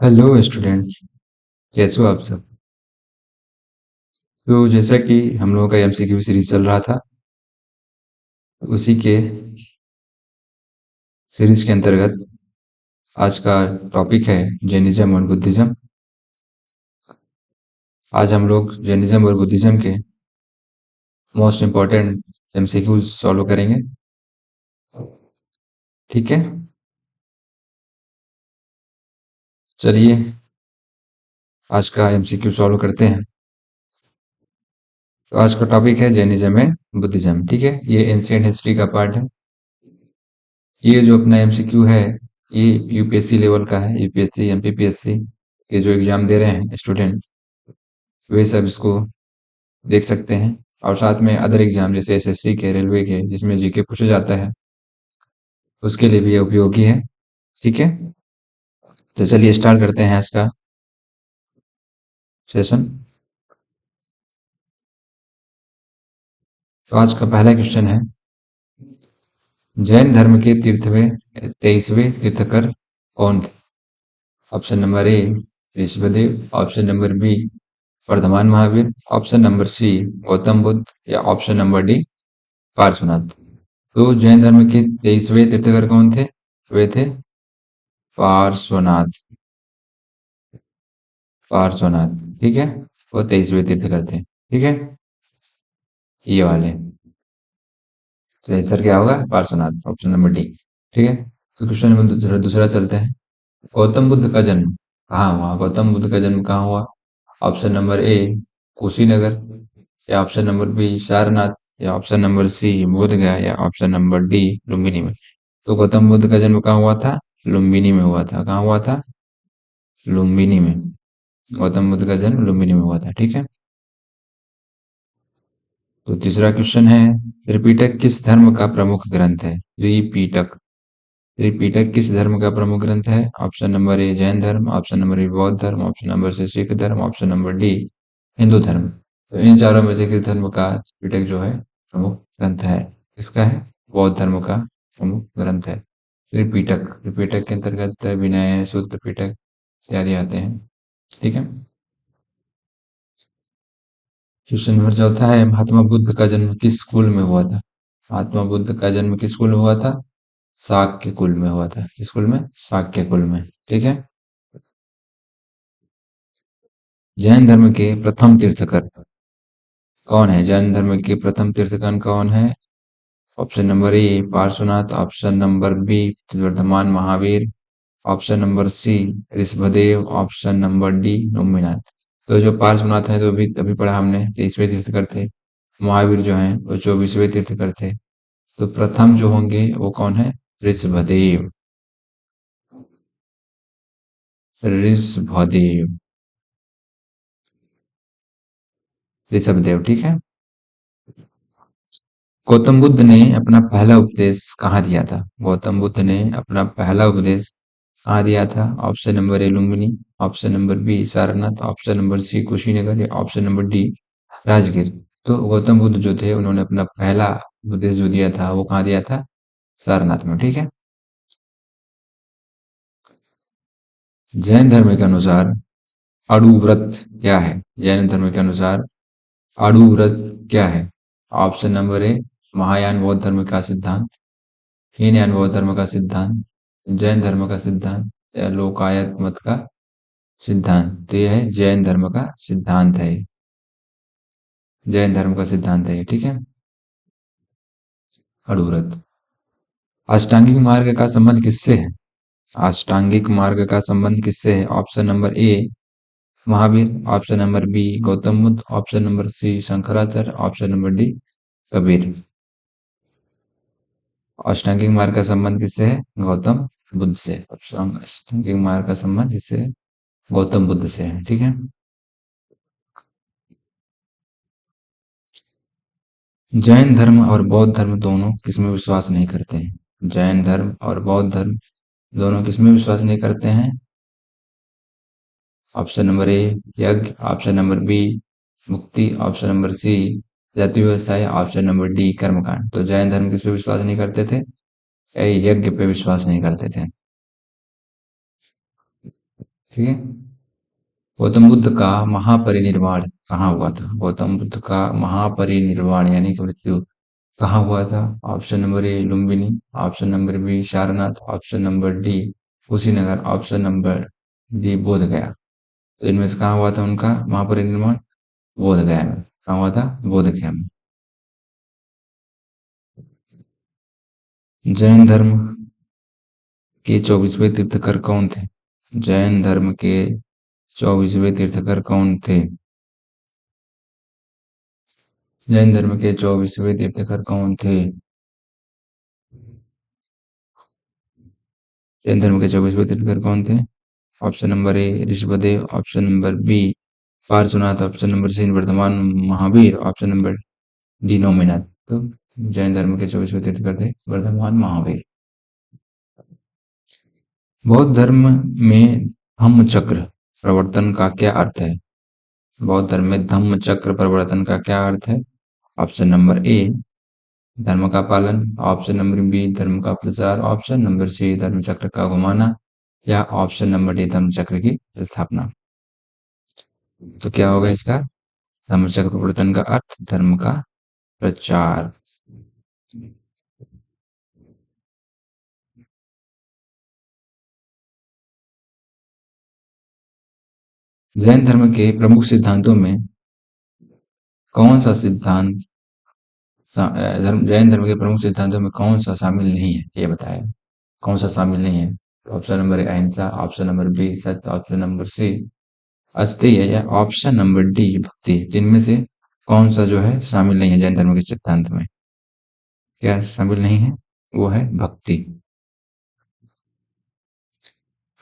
Hello student. कैसे हो आप सब? तो जैसा कि हम लोगों का एमसीक्यू सीरीज चल रहा था, उसी के सीरीज के अंतर्गत आज का टॉपिक है जैनिज्म और बुद्धिज्म। आज हम लोग जैनिज्म और बुद्धिज्म के मोस्ट इम्पोर्टेंट एमसीक्यूज सॉल्व करेंगे। ठीक है, चलिए आज का एमसीक्यू सॉल्व करते हैं। तो आज का टॉपिक है जैनिज्म एंड बुद्धिज्म। ठीक है, ये एंशिएंट हिस्ट्री का पार्ट है। ये जो अपना एमसीक्यू है, ये यूपीएससी लेवल का है। यूपीएससी एमपीपीएससी के जो एग्जाम दे रहे हैं स्टूडेंट, वे सब इसको देख सकते हैं। और साथ में अदर एग्जाम जैसे एसएससी के, रेलवे के, जिसमें जीके पूछा जाता है, उसके लिए भी ये उपयोगी है। ठीक है, तो चलिए स्टार्ट करते हैं आज का सेशन। तो आज का पहला क्वेश्चन है, जैन धर्म के तीर्थवें 23वें तीर्थकर कौन थे? Option number A Rishabhdev, option number B Vardhaman Mahavir, option number C Gautam Buddha, या ऑप्शन नंबर डी पार्श्वनाथ। तो जैन धर्म के 23वें तीर्थकर कौन थे? वे थे पार्श्वनाथ। पार्श्वनाथ, ठीक है, वो 23वें तीर्थकर थे। ठीक है, ये वाले। तो आंसर क्या होगा? Parshvanath, option number D. ठीक है, तो क्वेश्चन नंबर दूसरा दूसरा चलते हैं। गौतम बुद्ध का जन्म कहाँ हुआ? गौतम बुद्ध का जन्म कहाँ हुआ? ऑप्शन नंबर ए कुशीनगर, या ऑप्शन नंबर बी सारनाथ, या ऑप्शन नंबर सी बोधगया, या ऑप्शन नंबर डी लुम्बिनी में। तो गौतम बुद्ध का जन्म कहाँ हुआ था? लुम्बिनी में हुआ था। कहाँ हुआ था? लुम्बिनी में। गौतम बुद्ध का जन्म लुम्बिनी में हुआ था। ठीक है, तो तीसरा क्वेश्चन है, त्रिपिटक किस धर्म का प्रमुख ग्रंथ है? त्रिपिटक, त्रिपिटक किस धर्म का प्रमुख ग्रंथ है? ऑप्शन नंबर ए जैन धर्म, ऑप्शन नंबर बी बौद्ध धर्म, ऑप्शन नंबर सी सिख धर्म, ऑप्शन नंबर डी हिंदू धर्म। तो इन चारों में से किस धर्म का त्रिपिटक जो है प्रमुख ग्रंथ है? इसका है बौद्ध धर्म का प्रमुख ग्रंथ है त्रिपिटक। त्रिपिटक के अंतर्गत विनय, सूत्र पिटक इत्यादि आते हैं। ठीक है, क्वेश्चन नंबर चौथा है, महात्मा बुद्ध का जन्म किस कुल में हुआ था? महात्मा बुद्ध का जन्म किस कुल में हुआ था? शाक्य कुल में हुआ था। किस कुल में? शाक्य कुल में। ठीक है, जैन धर्म के प्रथम तीर्थकर कौन है? जैन धर्म के प्रथम तीर्थकर कौन है? Option number A Parshvanath, option number B Vardhaman Mahavir, option number C Rishabhdev, option number D Nominath. तो जो पार्श्वनाथ है तो अभी अभी पढ़ा हमने, 23वें तीर्थकर थे। महावीर जो हैं वो 24वें तीर्थकर थे। तो प्रथम जो होंगे वो कौन है? ऋषभदेव। ऋषभदेव, ऋषभदेव। ठीक है, गौतम बुद्ध ने अपना पहला उपदेश कहाँ दिया था? गौतम बुद्ध ने अपना पहला उपदेश कहाँ दिया था? Option number A Lumbini, option number B Sarnath, option number C Kushinagar, या ऑप्शन नंबर डी राजगीर। तो गौतम बुद्ध जो थे उन्होंने अपना पहला उपदेश जो दिया था वो कहाँ दिया था? सारनाथ में। ठीक है, जैन धर्म के अनुसार अड़ू व्रत क्या है? जैन धर्म के अनुसार अड़ू व्रत क्या है? ऑप्शन नंबर ए महायान बौद्ध धर्म का सिद्धांत, हीनयान बौद्ध धर्म का सिद्धांत, जैन धर्म का सिद्धांत, या लोकायत मत का सिद्धांत। तो यह है जैन धर्म का सिद्धांत है। जैन धर्म का सिद्धांत है, ठीक है, अड़ू व्रत। अष्टांगिक मार्ग का संबंध किससे है? अष्टांगिक मार्ग का संबंध किससे है? Option number A Mahavir, option number B Gautam Buddha, option number C Shankaracharya, option number D Kabir. अष्टांगिक मार्ग का संबंध किससे है? गौतम बुद्ध से। अष्टांगिक मार्ग का संबंध इससे गौतम बुद्ध से है। ठीक है, जैन धर्म और बौद्ध धर्म दोनों किसमें विश्वास नहीं करते हैं? जैन धर्म और बौद्ध धर्म दोनों किसमें विश्वास नहीं करते हैं? ऑप्शन नंबर ए यज्ञ, ऑप्शन नंबर बी मुक्ति, ऑप्शन नंबर सी जाति व्यवस्था, या ऑप्शन नंबर डी कर्मकांड। तो जैन धर्म किस पे विश्वास नहीं करते थे? यज्ञ पे विश्वास नहीं करते थे। ठीक है। गौतम बुद्ध का महापरिनिर्वाण कहाँ हुआ था? गौतम बुद्ध का महापरिनिर्वाण यानी कि मृत्यु कहाँ हुआ था? Option number A Lumbini, option number B Sarnath, option number D Kushinagar, option number D Bodh Gaya. तो इनमें से कहाँ हुआ था उनका महापरिनिर्वाण? बोध गया में। कहाँ हुआ था? बोध गया में। जैन धर्म के 24वें तीर्थकर कौन थे? जैन धर्म के 24वें तीर्थकर कौन थे? जैन धर्म के 24वें तीर्थकर कौन थे? जैन धर्म के 24वें तीर्थकर कौन थे? Option number A Rishabhdev, option number B Parshvanath, option number C Vardhaman Mahavir, option number D Naminath. तो जैन धर्म के 24वें तीर्थकर थे वर्धमान महावीर। बौद्ध धर्म में धम्म चक्र प्रवर्तन का क्या अर्थ है? बौद्ध धर्म में धम्म चक्र प्रवर्तन का क्या अर्थ है? ऑप्शन नंबर ए धर्म का पालन, ऑप्शन नंबर बी धर्म का प्रचार, ऑप्शन नंबर सी धर्म चक्र का घुमाना, या ऑप्शन नंबर डी धर्म चक्र की स्थापना। तो क्या होगा इसका? धम्म चक्र प्रवर्तन का अर्थ धर्म का प्रचार। जैन धर्म के प्रमुख सिद्धांतों में कौन सा सिद्धांत जैन धर्म के प्रमुख सिद्धांतों में कौन सा शामिल नहीं है? ये बताया कौन सा शामिल नहीं है? ऑप्शन नंबर ए अहिंसा, ऑप्शन नंबर बी सत्य, ऑप्शन नंबर सी अस्तेय, या ऑप्शन नंबर डी भक्ति। जिनमें से कौन सा जो है शामिल नहीं है जैन धर्म के सिद्धांत में? क्या शामिल नहीं है? वो है भक्ति।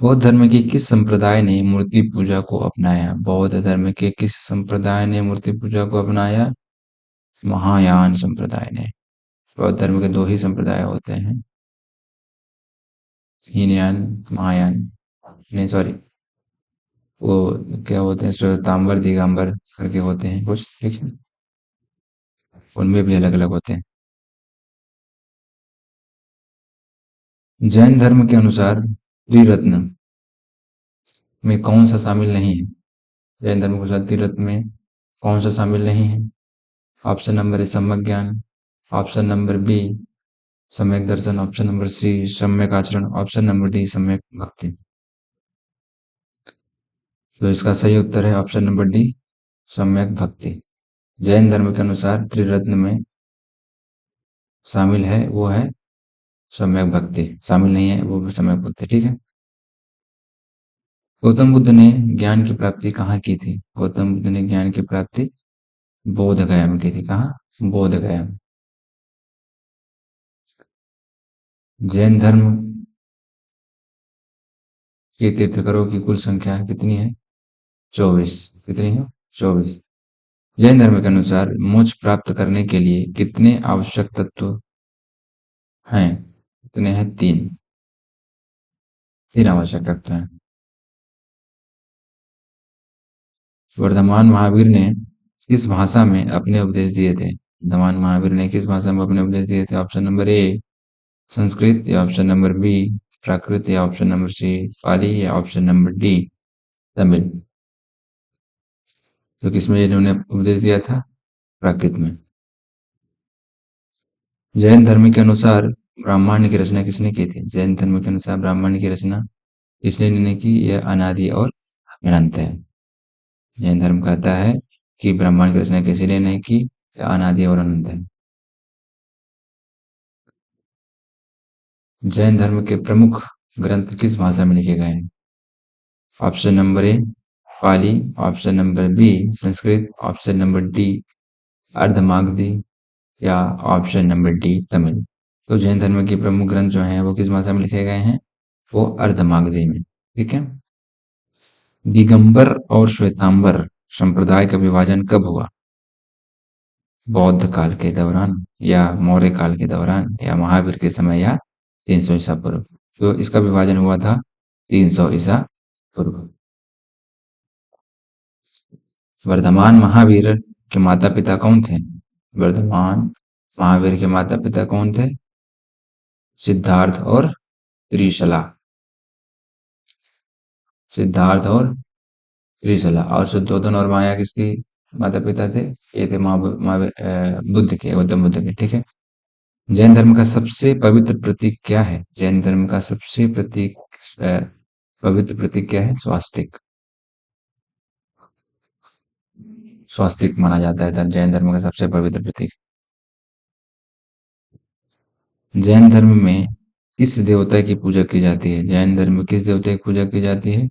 बौद्ध धर्म के किस संप्रदाय ने मूर्ति पूजा को अपनाया? बौद्ध धर्म के किस संप्रदाय ने मूर्ति पूजा को अपनाया? महायान संप्रदाय ने। बौद्ध धर्म के दो ही संप्रदाय होते हैं, हीनयान, महायान। नहीं सॉरी, वो क्या होते हैं, श्वेतांबर दिगंबर करके होते हैं कुछ, ठीक है। उनमें भी अलग अलग होते हैं। जैन धर्म के अनुसार त्रिरत्न में कौन सा शामिल नहीं है? जैन धर्म के अनुसार त्रिरत्न में कौन सा शामिल नहीं है? ऑप्शन नंबर ए सम्यक ज्ञान, ऑप्शन नंबर बी सम्यक दर्शन, ऑप्शन नंबर सी सम्यक आचरण, ऑप्शन नंबर डी सम्यक भक्ति। तो इसका सही उत्तर है ऑप्शन नंबर डी सम्यक भक्ति। जैन धर्म के अनुसार त्रिरत्न में शामिल है वो है सम्यक भक्ति, शामिल नहीं है वो सम्यक भक्ति, ठीक है। गौतम बुद्ध ने ज्ञान की प्राप्ति कहाँ की थी? गौतम बुद्ध ने ज्ञान की प्राप्ति बोध गया में की थी। कहाँ? बोध गया। जैन धर्म के तीर्थंकरों की कुल संख्या कितनी है? 24। कितनी है? 24। जैन धर्म के अनुसार मोक्ष प्राप्त करने के लिए कितने आवश्यक तत्व हैं? कितने हैं? 3। 3 आवश्यक तत्व हैं। वर्धमान महावीर ने किस भाषा में अपने उपदेश दिए थे? वर्धमान महावीर ने किस भाषा में अपने उपदेश दिए थे? ऑप्शन नंबर ए संस्कृत, या ऑप्शन नंबर बी प्राकृत, या ऑप्शन नंबर सी पाली, या ऑप्शन नंबर डी तमिल। तो किसमें इन्होंने उपदेश दिया था? प्राकृत में। जैन धर्म के अनुसार ब्राह्मण की रचना किसने की थी? जैन धर्म के अनुसार ब्राह्मण की रचना किसने नहीं की? यह अनादि और अनंत है। जैन धर्म कहता है कि ब्राह्मण की रचना किसी ने नहीं की, यह अनादि और अनंत है। जैन धर्म के प्रमुख ग्रंथ किस भाषा में लिखे गए हैं? Option number A Pali, option number B Sanskrit, option number D Ardhamagadhi, या ऑप्शन नंबर डी तमिल। तो जैन धर्म के प्रमुख ग्रंथ जो हैं वो किस भाषा में लिखे गए हैं? वो अर्धमागधी में, ठीक है। दिगंबर और श्वेतांबर संप्रदाय का विभाजन कब हुआ? बौद्ध काल के दौरान, या मौर्य काल के दौरान, या महावीर के समय, या 300 ईसा पूर्व। तो इसका विभाजन हुआ था 300 ईसा पूर्व। वर्धमान महावीर के माता पिता कौन थे? वर्धमान महावीर के माता पिता कौन थे? सिद्धार्थ और त्रिशला। सिद्धार्थ और त्रिशला। और शुद्धोधन और माया किसकी माता पिता थे? ये थे बुद्ध के, गौतम बुद्ध के। ठीक है। जैन धर्म का सबसे पवित्र प्रतीक क्या है? जैन धर्म का सबसे पवित्र प्रतीक क्या है? स्वास्तिक। स्वास्तिक माना जाता है जैन धर्म का सबसे पवित्र प्रतीक। जैन धर्म में किस देवता की पूजा की जाती है? जैन धर्म में किस देवता की पूजा की जाती है?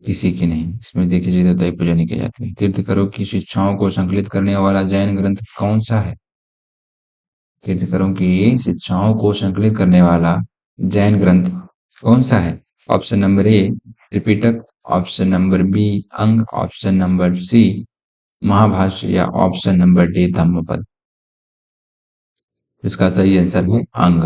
किसी की नहीं। इसमें देखिए, किसी देवता की पूजा नहीं की जाती है। तीर्थंकरों की शिक्षाओं को संकलित करने वाला जैन ग्रंथ कौन सा है? तीर्थंकरों की शिक्षाओं को संकलित करने वाला जैन ग्रंथ कौन सा है? Option number A Tripitaka, option number B Anga, option number C Mahabhashya, या ऑप्शन नंबर डी धम्मपद। इसका सही आंसर है अंग।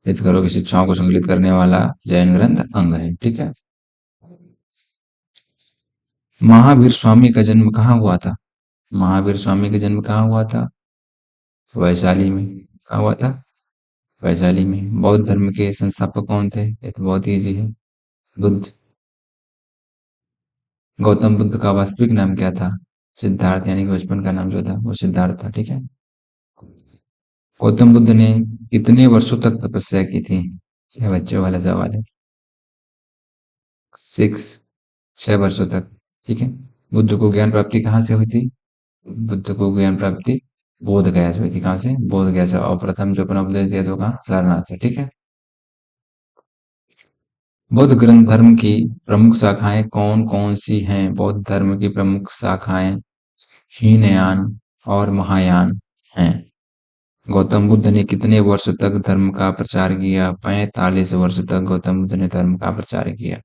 तीर्थंकरों की शिक्षाओं को संकलित करने वाला जैन ग्रंथ अंग है। ठीक है। महावीर स्वामी का जन्म कहाँ हुआ था? महावीर स्वामी का जन्म कहाँ हुआ था? वैशाली में। कहाँ हुआ था? वैशाली में। बौद्ध धर्म के संस्थापक कौन थे? ये तो बहुत इजी है, बुद्ध। गौतम बुद्ध का वास्तविक नाम क्या था? सिद्धार्थ, यानी कि बचपन का नाम जो था वो सिद्धार्थ था। ठीक है। गौतम बुद्ध ने कितने वर्षों तक तपस्या की थी? यह बच्चों वाला सवाल है। 6, 6 वर्षों तक। ठीक है। बुद्ध को ज्ञान प्राप्ति कहाँ से हुई थी? बुद्ध को ज्ञान प्राप्ति बोध गया से हुई थी। कहाँ से? बोध गया से। और प्रथम जो अपना उपदेश दिया तो कहाँ? सारनाथ से। ठीक है। बौद्ध ग्रंथ धर्म की प्रमुख शाखाएं कौन कौन सी हैं? बौद्ध धर्म की प्रमुख शाखाएं हीनयान और महायान हैं। गौतम बुद्ध ने कितने वर्ष तक धर्म का प्रचार किया? 45 वर्ष तक गौतम बुद्ध ने धर्म का प्रचार किया।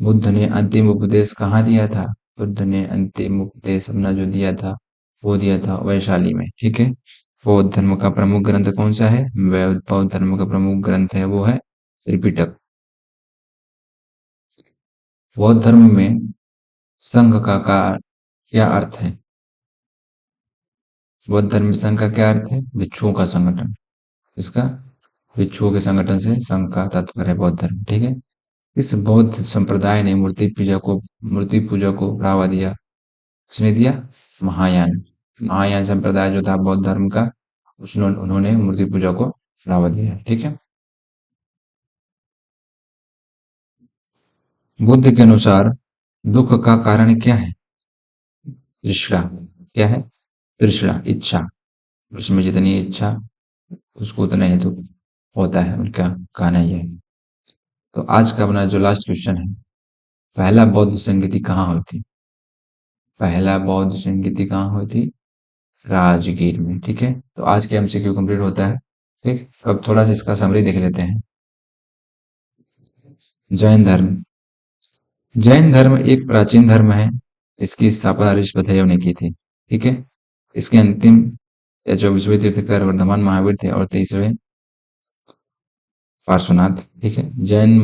बुद्ध ने अंतिम उपदेश कहाँ दिया था? बुद्ध ने अंतिम उपदेश अपना जो दिया था वो दिया था वैशाली में। ठीक है। बौद्ध धर्म का प्रमुख ग्रंथ कौन सा है? बौद्ध धर्म का प्रमुख ग्रंथ है वो है त्रिपिटक। बौद्ध धर्म में संघ का क्या अर्थ है? बौद्ध धर्म में संघ का क्या अर्थ है? भिक्षुओं का संगठन। इसका भिक्षुओं के संगठन से संघ का तात्पर्य है बौद्ध धर्म। ठीक है। इस बौद्ध संप्रदाय ने मूर्ति पूजा को बढ़ावा दिया। उसने दिया महायान। महायान संप्रदाय जो था बौद्ध धर्म का, उन्होंने मूर्ति पूजा को बढ़ावा दिया। ठीक है। बुद्ध के अनुसार दुख का कारण क्या है? तृष्णा। क्या है? तृष्णा, इच्छा। उसमें जितनी इच्छा उसको उतना ही दुख होता है, उनका कहना यह है। तो आज का अपना जो लास्ट क्वेश्चन है, पहला बौद्ध संगीति कहाँ हुई थी? पहला बौद्ध संगीति कहाँ हुई थी? राजगीर में। ठीक है। तो आज के एमसीक्यू कंप्लीट होता है। ठीक। अब थोड़ा सा इसका समरी देख लेते हैं। जैन धर्म। जैन धर्म एक प्राचीन धर्म है। इसकी स्थापना ऋषभदेव ने की थी। ठीक है। इसके अंतिम या 24वें तीर्थंकर वर्धमान महावीर थे और 23वें पार्श्वनाथ। ठीक है। जैन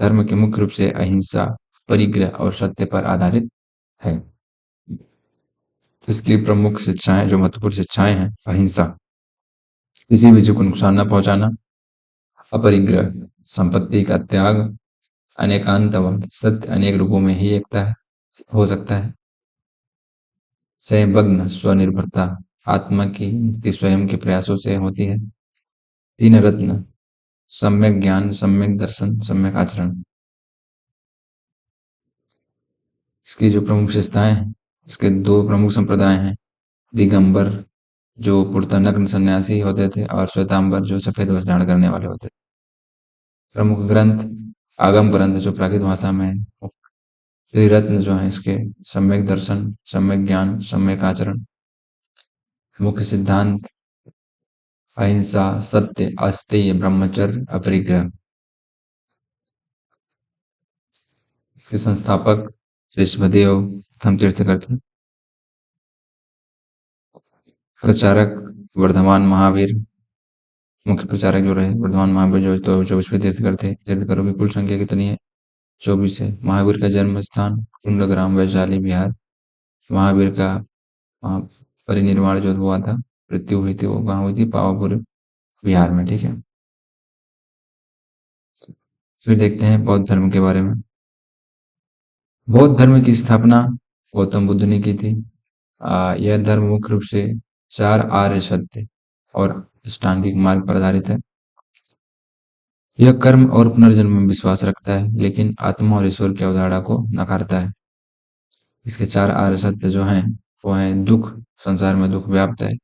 धर्म के मुख्य रूप से अहिंसा, परिग्रह और सत्य पर आधारित है। इसकी प्रमुख शिक्षाएं, जो महत्वपूर्ण शिक्षाएं हैं: अहिंसा, किसी भी जीव को नुकसान न पहुंचाना; अपरिग्रह, संपत्ति का त्याग; अनेकांतवाद, सत्य अनेक रूपों में ही एकता है हो सकता है; संयमग्न, स्वनिर्भरता, आत्मा की मुक्ति स्वयं के प्रयासों से होती है; तीन रत्न, सम्यक ज्ञान, सम्यक दर्शन, सम्यक आचरण। इसकी जो प्रमुख विशेषताएं हैं, इसके दो प्रमुख संप्रदाय हैं: दिगंबर जो पूर्णतः नग्न सन्यासी होते थे, और श्वेतांबर जो सफेद वस्त्र धारण करने वाले होते थे। प्रमुख ग्रंथ, आगम ग्रंथ जो प्राकृत भाषा में है। त्रिरत्न जो है इसके: सम्यक दर्शन, सम्यक ज्ञान, सम्यक आचरण। मुख्य सिद्धांत: अहिंसा, सत्य, अस्तेय, ब्रह्मचर्य, अपरिग्रह। इसके संस्थापक ऋषभदेव प्रथम तीर्थंकर थे। प्रचारक वर्धमान महावीर, मुख्य प्रचारक जो रहे वर्धमान महावीर, जो तो 24वें तीर्थंकर थे। तीर्थंकरों की कुल संख्या कितनी है? 24 है। महावीर का जन्म स्थान कुंडग्राम, वैशाली, बिहार। महावीर का वहाँ परिनिर्वाण जो हुआ था, मृत्यु हुई थी, वो कहाँ हुई थी? पावापुर, बिहार में। ठीक है। फिर देखते हैं बौद्ध धर्म के बारे में। बौद्ध धर्म की स्थापना गौतम बुद्ध ने की थी। यह धर्म मुख्य रूप से 4 आर्य सत्य और अष्टांगिक मार्ग पर आधारित है। यह कर्म और पुनर्जन्म में विश्वास रखता है, लेकिन आत्मा और ईश्वर की अवधारणा को नकारता है। इसके 4 आर्य सत्य जो हैं, वो हैं दुख, संसार में दुख व्याप्त है।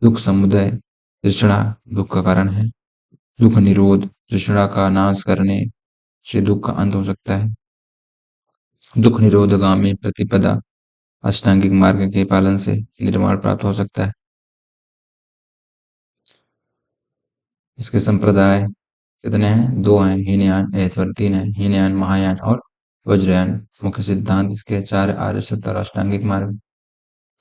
दुख समुदय, तृष्णा दुख का कारण है। दुख निरोध, तृष्णा का नाश करने से दुख का अंत हो सकता है। दुख निरोधगामी प्रतिपदा, अष्टांगिक मार्ग के पालन से निर्माण प्राप्त हो सकता है। इसके संप्रदाय कितने हैं? 2 हैं, हीनयान, सॉरी 3 हैं, हीनयान, महायान और वज्रयान। मुख्य सिद्धांत इसके 4 आर्य सत्य और अष्टांगिक मार्ग।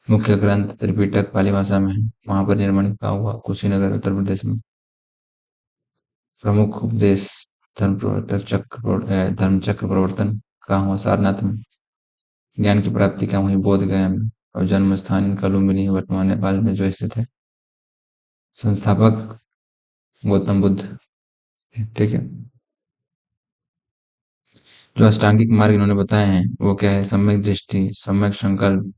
मुख्य ग्रंथ त्रिपिटक पाली भाषा में है। वहां पर निर्माण कहाँ हुआ? कुशीनगर, उत्तर प्रदेश में। प्रमुख उपदेश धर्म चक्र प्रवर्तन कहाँ हुआ? सारनाथ में। ज्ञान की प्राप्ति कहाँ हुई? बोध गया में। और जन्म स्थान इनका लुम्बिनी वर्तमान नेपाल में जो स्थित है। संस्थापक गौतम बुद्ध। ठीक है। जो अष्टांगिक मार्ग इन्होंने बताए हैं वो क्या है? सम्यक दृष्टि, सम्यक संकल्प,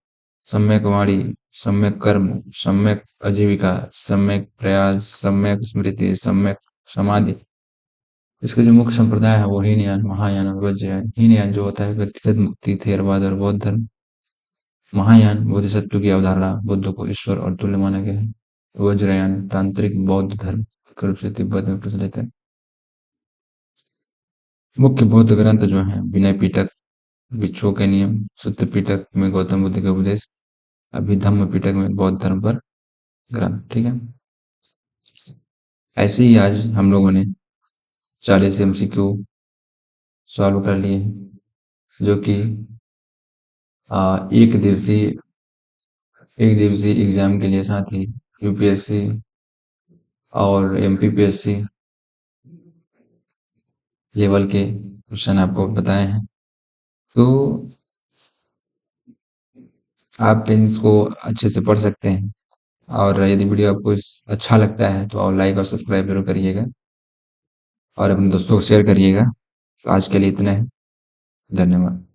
सम्यक वाणी, सम्यक कर्म, सम्यक आजीविका, सम्यक प्रयास, सम्यक स्मृति, सम्यक समाधि। इसके जो मुख्य संप्रदाय है वो हीनयान, महायान और वज्रयान। हीनयान जो होता है व्यक्तिगत मुक्ति, थेरवाद और बौद्ध धर्म। महायान बोधिसत्व की अवधारणा, बुद्ध को ईश्वर और तुल्य माना गया है। वज्रयान तांत्रिक बौद्ध धर्म मुख्य रूप से तिब्बत में प्रचलित है। मुख्य बौद्ध ग्रंथ जो हैं विनय पिटक, भिक्षुओं के नियम, सुत्त पिटक में गौतम बुद्ध के उपदेश, अभिधम्म पिटक में बौद्ध धर्म पर ग्रंथ। ठीक है। ऐसे ही आज हम लोगों ने 40 MCQ सॉल्व कर लिए, जो कि एक दिवसीय एग्जाम के लिए, साथ ही यूपीएससी और एमपीपीएससी लेवल के क्वेश्चन आपको बताए हैं। तो आप इसको अच्छे से पढ़ सकते हैं। और यदि वीडियो आपको अच्छा लगता है तो आप लाइक और सब्सक्राइब जरूर करिएगा और अपने दोस्तों को शेयर करिएगा। तो आज के लिए इतना है। धन्यवाद।